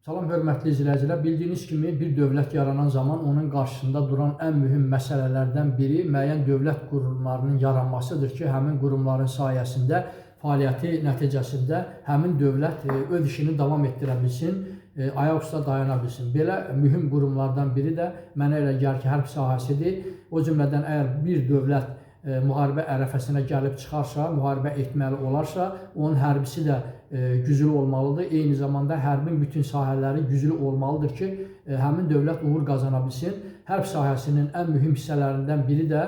Salam hörmətli izləyicilər, bildiyiniz kimi bir dövlət yaranan zaman onun qarşısında duran ən mühüm məsələlərdən biri müəyyən dövlət qurumlarının yaranmasıdır ki, həmin qurumların sayəsində fəaliyyəti nəticəsində həmin dövlət öz işini davam etdirə bilsin, ayaq üstə dayana bilsin. Belə mühüm qurumlardan biri də mənə elə gəlir ki, hərb sahəsidir. O cümlədən əgər bir dövlət müharibə ərəfəsinə gəlib çıxarsa, müharibə etməli olarsa, onun hərbisi də güclü olmalıdır. Eyni zamanda hərbin bütün sahələri güclü olmalıdır ki, həmin dövlət uğur qazana bilsin. Hərb sahəsinin ən mühüm hissələrindən biri də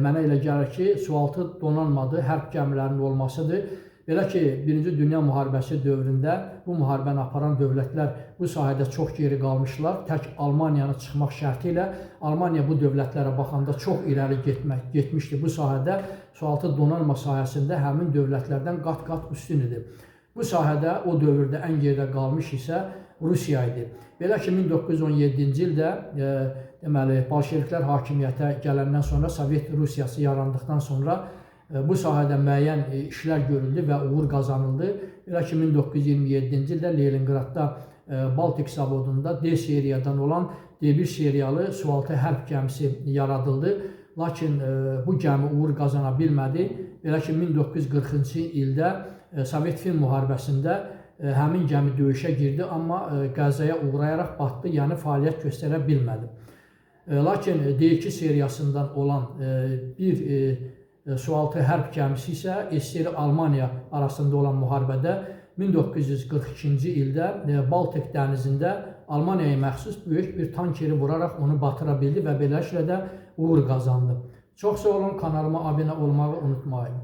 mənə elə gəlir ki, sualtı donanmadır, hərb gəmilərinin olmasıdır. Belə ki, Birinci Dünya müharibəsi dövründə bu müharibəni aparan dövlətlər bu sahədə çox geri qalmışlar. Tək Almaniyanı çıxmaq şərti ilə Almaniya bu dövlətlərə baxanda çox irəli getmişdi. Bu sahədə sualtı donanma sahəsində həmin dövlətlərdən qat-qat üstün idi. Bu sahədə o dövrdə ən geridə qalmış isə Rusiya idi. Belə ki, 1917-ci ildə deməli, bolşeviklər hakimiyyətə gələndən sonra, Sovet Rusiyası yarandıqdan sonra bu sahədə müəyyən işlər görüldü və uğur qazanıldı. Belə ki, 1927-ci ildə Leninqradda Baltik zavodunda D seriyadan olan D1 seriyalı sualtı hərb gəmisi yaradıldı. Lakin bu gəmi uğur qazana bilmədi. Belə ki, 1940-cı ildə Sovet-Fin müharibəsində həmin gəmi döyüşə girdi, amma qəzaya uğrayaraq batdı, yəni fəaliyyət göstərə bilmədi. Lakin D2 seriyasından olan bir sualtı hərb gəmisi isə SSR Almaniya arasında olan müharibədə 1942-ci ildə Baltik dənizində Almaniyaya məxsus böyük bir tankeri vuraraq onu batıra bildi və beləliklə də uğur qazandı. Çox sağ olun, kanalıma abunə olmağı unutmayın.